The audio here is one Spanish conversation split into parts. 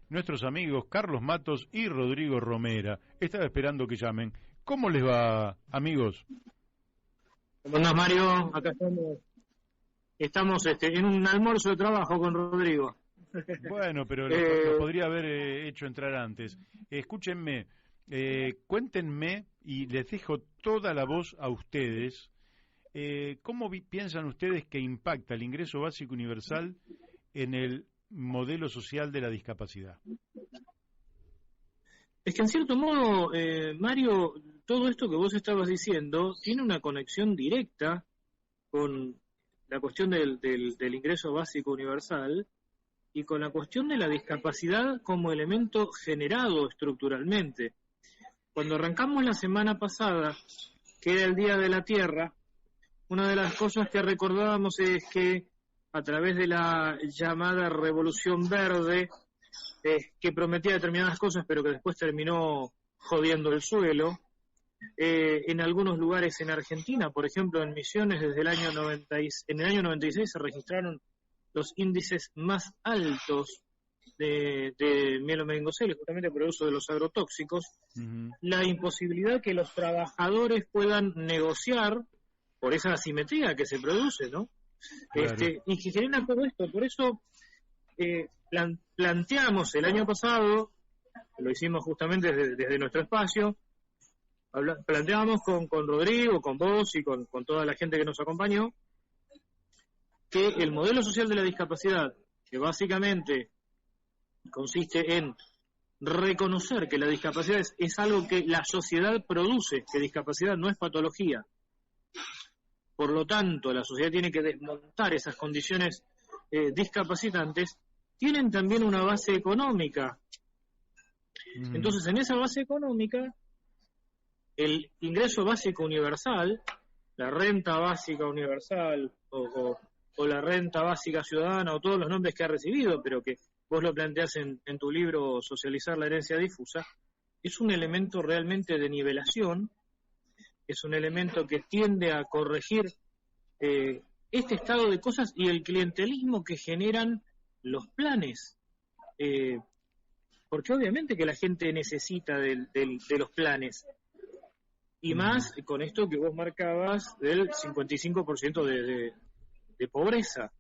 nuestros amigos Carlos Matos y Rodrigo Romera. Estaba esperando que llamen. ¿Cómo les va, amigos? ¿Cómo andás, Mario? Acá estamos en un almuerzo de trabajo con Rodrigo. Bueno, pero lo podría haber hecho entrar antes. Escúchenme, cuéntenme, y les dejo toda la voz a ustedes, ¿cómo piensan ustedes que impacta el ingreso básico universal en el modelo social de la discapacidad? Es que en cierto modo, Mario, todo esto que vos estabas diciendo tiene una conexión directa con la cuestión del ingreso básico universal y con la cuestión de la discapacidad como elemento generado estructuralmente. Cuando arrancamos la semana pasada, que era el Día de la Tierra, una de las cosas que recordábamos es que a través de la llamada Revolución Verde, que prometía determinadas cosas pero que después terminó jodiendo el suelo, en algunos lugares en Argentina, por ejemplo en Misiones, desde el año 96 se registraron los índices más altos de mielomeningocele, justamente por el uso de los agrotóxicos. La imposibilidad que los trabajadores puedan negociar por esa asimetría que se produce, ¿no? Claro. Y que genera todo esto. Por eso planteamos el año pasado, lo hicimos justamente desde nuestro espacio, planteamos con Rodrigo, con vos y con toda la gente que nos acompañó, que el modelo social de la discapacidad, que básicamente consiste en reconocer que la discapacidad es algo que la sociedad produce, que discapacidad no es patología. Por lo tanto, la sociedad tiene que desmontar esas condiciones discapacitantes, tienen también una base económica. Entonces, en esa base económica, el ingreso básico universal, la renta básica universal o la renta básica ciudadana o todos los nombres que ha recibido, pero que vos lo planteás en tu libro Socializar la herencia difusa, es un elemento realmente de nivelación, es un elemento que tiende a corregir este estado de cosas y el clientelismo que generan los planes, porque obviamente que la gente necesita de los planes, y más con esto que vos marcabas del 55% de pobreza,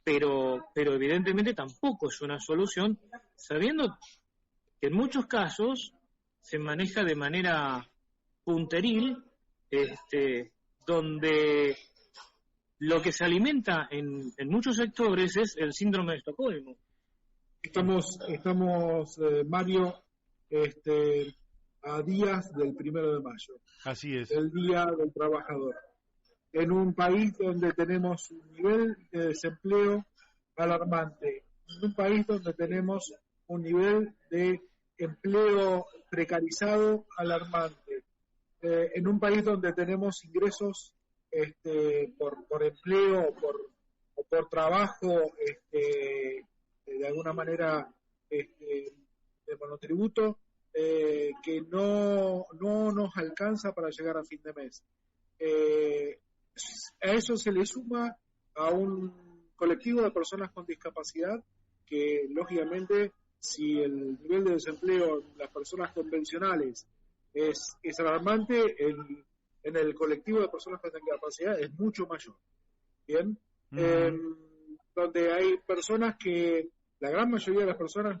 pero evidentemente tampoco es una solución, sabiendo que en muchos casos se maneja de manera punteril, donde lo que se alimenta en muchos sectores es el síndrome de Estocolmo. Estamos Mario, a días del 1 de mayo. Así es. El Día del Trabajador. En un país donde tenemos un nivel de desempleo alarmante, en un país donde tenemos un nivel de empleo precarizado alarmante, en un país donde tenemos ingresos por empleo o por trabajo de alguna manera de monotributo, que no nos alcanza para llegar a fin de mes. A eso se le suma a un colectivo de personas con discapacidad que, lógicamente, si el nivel de desempleo en las personas convencionales es alarmante, en el colectivo de personas con discapacidad es mucho mayor. ¿Bien? Donde hay personas que, la gran mayoría de las personas,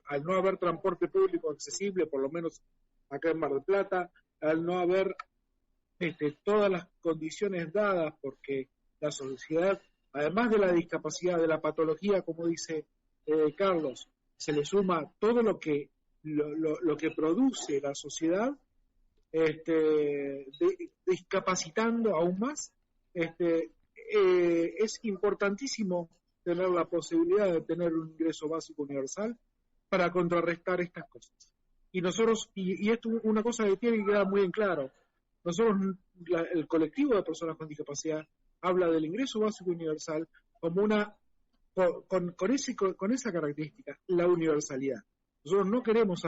al no haber transporte público accesible, por lo menos acá en Mar del Plata, al no haber todas las condiciones dadas, porque la sociedad, además de la discapacidad, de la patología, como dice Carlos, se le suma todo lo que produce la sociedad, discapacitando aún más, es importantísimo tener la posibilidad de tener un ingreso básico universal para contrarrestar estas cosas. Y nosotros, y esto es una cosa que tiene que quedar muy en claro, nosotros, el colectivo de personas con discapacidad, habla del ingreso básico universal como con esa característica, la universalidad. Nosotros no queremos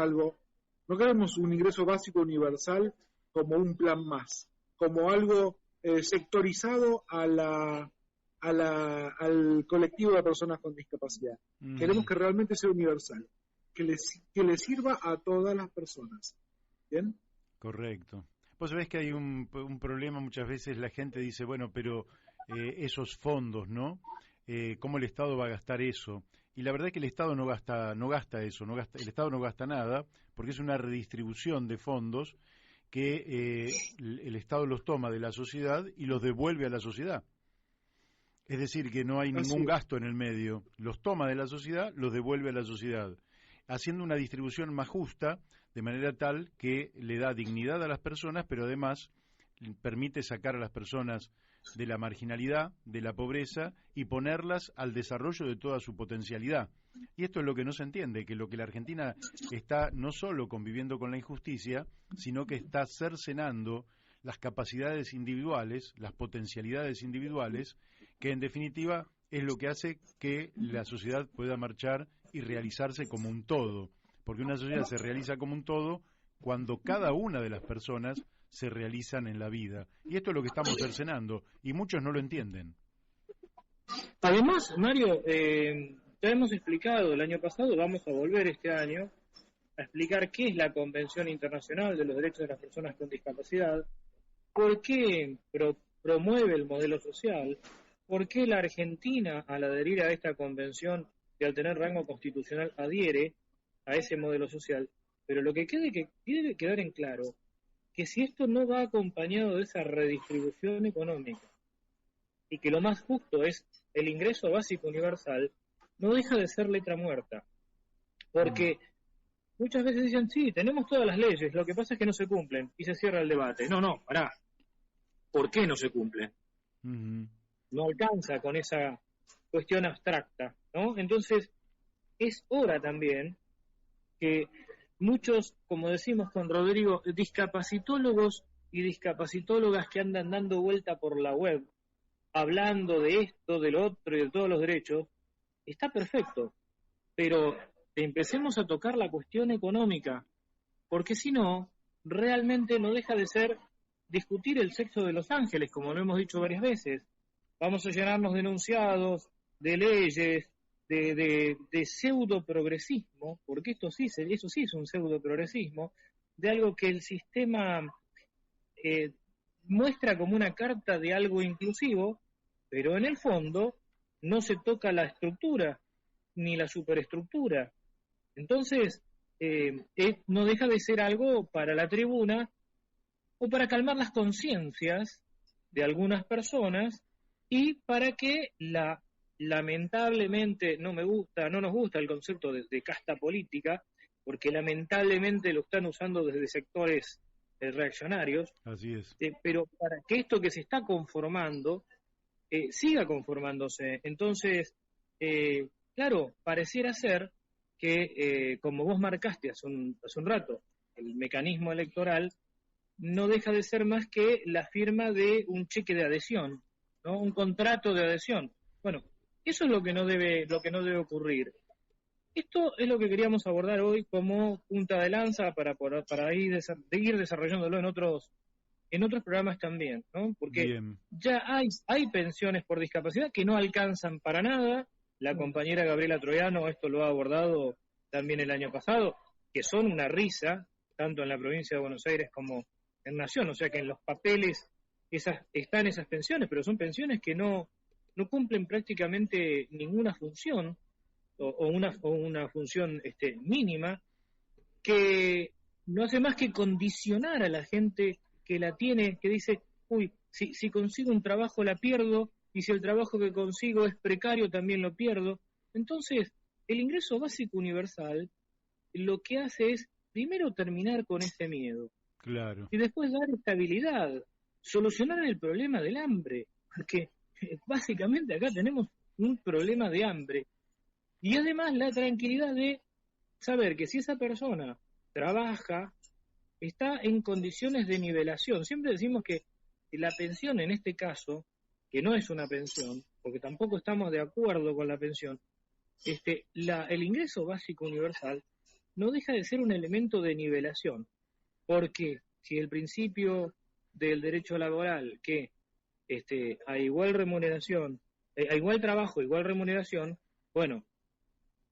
un ingreso básico universal como un plan más, como algo sectorizado a al colectivo de personas con discapacidad. Queremos que realmente sea universal, que le sirva a todas las personas. ¿Bien? Correcto. Vos sabés que hay un problema, muchas veces la gente dice, bueno, pero esos fondos, ¿no? ¿Cómo el Estado va a gastar eso? Y la verdad es que el Estado no gasta eso, el Estado no gasta nada, porque es una redistribución de fondos que el Estado los toma de la sociedad y los devuelve a la sociedad. Es decir, que no hay ningún gasto en el medio, los toma de la sociedad, los devuelve a la sociedad, haciendo una distribución más justa, de manera tal que le da dignidad a las personas, pero además permite sacar a las personas de la marginalidad, de la pobreza, y ponerlas al desarrollo de toda su potencialidad. Y esto es lo que no se entiende, que lo que la Argentina está no solo conviviendo con la injusticia, sino que está cercenando las capacidades individuales, las potencialidades individuales, que en definitiva es lo que hace que la sociedad pueda marchar y realizarse como un todo, porque una sociedad se realiza como un todo cuando cada una de las personas se realizan en la vida. Y esto es lo que estamos cercenando, y muchos no lo entienden. Además, Mario, ya hemos explicado el año pasado, vamos a volver este año a explicar qué es la Convención Internacional de los Derechos de las Personas con Discapacidad, por qué promueve el modelo social, por qué la Argentina, al adherir a esta convención y al tener rango constitucional, adhiere a ese modelo social. Pero lo que debe quedar en claro, que si esto no va acompañado de esa redistribución económica, y que lo más justo es el ingreso básico universal, no deja de ser letra muerta. Porque muchas veces dicen, sí, tenemos todas las leyes, lo que pasa es que no se cumplen, y se cierra el debate. No, pará. ¿Por qué no se cumplen? No alcanza con esa cuestión abstracta, ¿no? Entonces, es hora también que muchos, como decimos con Rodrigo, discapacitólogos y discapacitólogas que andan dando vuelta por la web, hablando de esto, del otro y de todos los derechos, está perfecto, pero empecemos a tocar la cuestión económica, porque si no, realmente no deja de ser discutir el sexo de los ángeles, como lo hemos dicho varias veces. Vamos a llenarnos de enunciados, de leyes, de pseudo progresismo, porque eso sí es un pseudo progresismo, de algo que el sistema muestra como una carta de algo inclusivo, pero en el fondo no se toca la estructura ni la superestructura. Entonces, no deja de ser algo para la tribuna o para calmar las conciencias de algunas personas y para que lamentablemente no nos gusta el concepto de casta política, porque lamentablemente lo están usando desde sectores reaccionarios. Así es. Pero para que esto que se está conformando siga conformándose. Entonces, claro, pareciera ser que, como vos marcaste hace un rato, el mecanismo electoral no deja de ser más que la firma de un cheque de adhesión, ¿no? Un contrato de adhesión. Bueno, eso es lo que no debe ocurrir. Esto es lo que queríamos abordar hoy como punta de lanza para ir desarrollándolo en otros programas también, ¿no? Porque Bien. ya hay pensiones por discapacidad que no alcanzan para nada. La compañera Gabriela Troiano esto lo ha abordado también el año pasado, que son una risa, tanto en la provincia de Buenos Aires como en Nación, o sea que en los papeles están esas pensiones, pero son pensiones que no cumplen prácticamente ninguna función, o una función mínima, que no hace más que condicionar a la gente que la tiene, que dice, uy, si consigo un trabajo la pierdo, y si el trabajo que consigo es precario también lo pierdo. Entonces, el ingreso básico universal lo que hace es primero terminar con ese miedo. Claro. Y después dar estabilidad, solucionar el problema del hambre, porque básicamente acá tenemos un problema de hambre. Y además la tranquilidad de saber que si esa persona trabaja, está en condiciones de nivelación. Siempre decimos que la pensión en este caso, que no es una pensión, porque tampoco estamos de acuerdo con la pensión, el ingreso básico universal no deja de ser un elemento de nivelación, porque si el principio del derecho laboral, que a igual remuneración a igual trabajo, igual remuneración, bueno,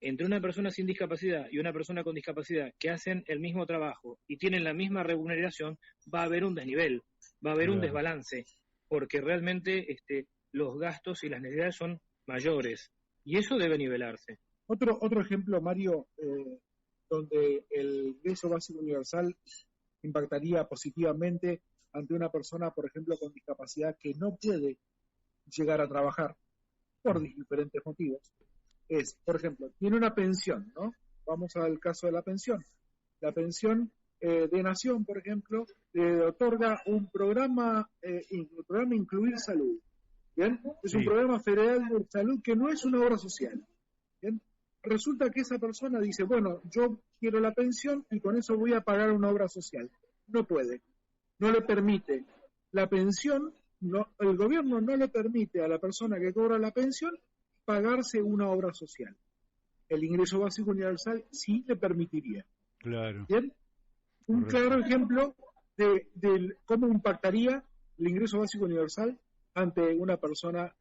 entre una persona sin discapacidad y una persona con discapacidad que hacen el mismo trabajo y tienen la misma remuneración, va a haber un desnivel, va a haber un desbalance, porque realmente los gastos y las necesidades son mayores, y eso debe nivelarse. Otro ejemplo, Mario, donde el ingreso básico universal impactaría positivamente ante una persona, por ejemplo, con discapacidad que no puede llegar a trabajar por diferentes motivos, es, por ejemplo, tiene una pensión, ¿no? Vamos al caso de la pensión. La pensión de Nación, por ejemplo, le otorga un programa Incluir Salud. ¿Bien? Es un programa federal de salud que no es una obra social. ¿Bien? Resulta que esa persona dice, bueno, yo quiero la pensión y con eso voy a pagar una obra social. No puede, no le permite. La pensión, el gobierno no le permite a la persona que cobra la pensión pagarse una obra social. El ingreso básico universal sí le permitiría. Claro. ¿Bien? Un claro ejemplo de cómo impactaría el ingreso básico universal ante una persona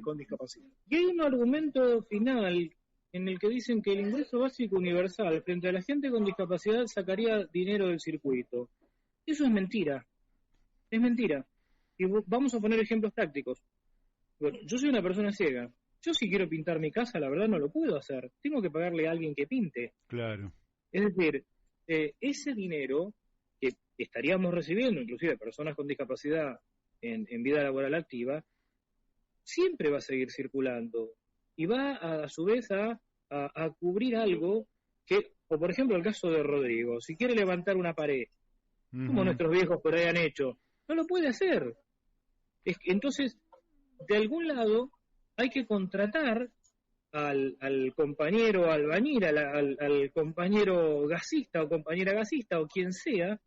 con discapacidad. Y hay un argumento final en el que dicen que el ingreso básico universal frente a la gente con discapacidad sacaría dinero del circuito. Eso es mentira. Es mentira. Y vamos a poner ejemplos prácticos. Bueno, yo soy una persona ciega. Yo si quiero pintar mi casa, la verdad no lo puedo hacer. Tengo que pagarle a alguien que pinte. Claro. Es decir, ese dinero que estaríamos recibiendo, inclusive personas con discapacidad en vida laboral activa, siempre va a seguir circulando y va a su vez a cubrir algo que, o por ejemplo el caso de Rodrigo, si quiere levantar una pared, como nuestros viejos por ahí han hecho, no lo puede hacer. Entonces, de algún lado hay que contratar al compañero albañil, al compañero gasista o compañera gasista o quien sea,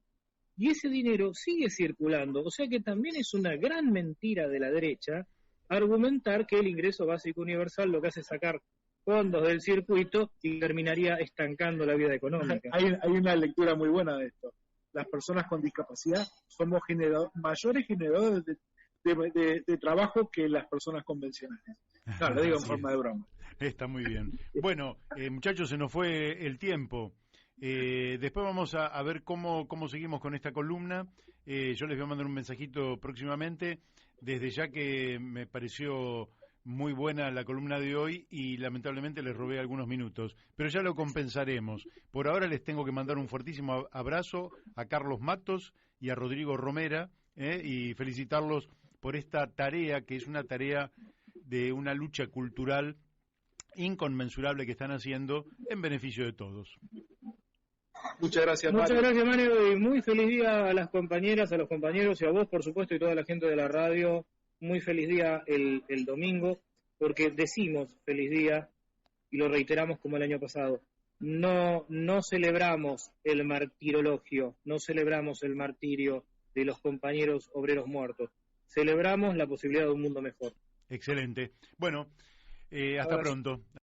y ese dinero sigue circulando. O sea que también es una gran mentira de la derecha argumentar que el ingreso básico universal lo que hace es sacar fondos del circuito y terminaría estancando la vida económica. Hay una lectura muy buena de esto. Las personas con discapacidad somos mayores generadores de trabajo que las personas convencionales. No, lo digo en forma de broma. Está muy bien. Bueno, muchachos, se nos fue el tiempo. Después vamos a ver cómo seguimos con esta columna. Yo les voy a mandar un mensajito próximamente. Desde ya que me pareció muy buena la columna de hoy y lamentablemente les robé algunos minutos, pero ya lo compensaremos. Por ahora les tengo que mandar un fuertísimo abrazo a Carlos Matos y a Rodrigo Romera y felicitarlos por esta tarea que es una tarea de una lucha cultural inconmensurable que están haciendo en beneficio de todos. Muchas gracias, Mario. Muchas gracias, Mario, y muy feliz día a las compañeras, a los compañeros y a vos, por supuesto, y toda la gente de la radio. Muy feliz día el domingo, porque decimos feliz día y lo reiteramos como el año pasado. No celebramos el martirologio, no celebramos el martirio de los compañeros obreros muertos. Celebramos la posibilidad de un mundo mejor. Excelente. Bueno, hasta pronto.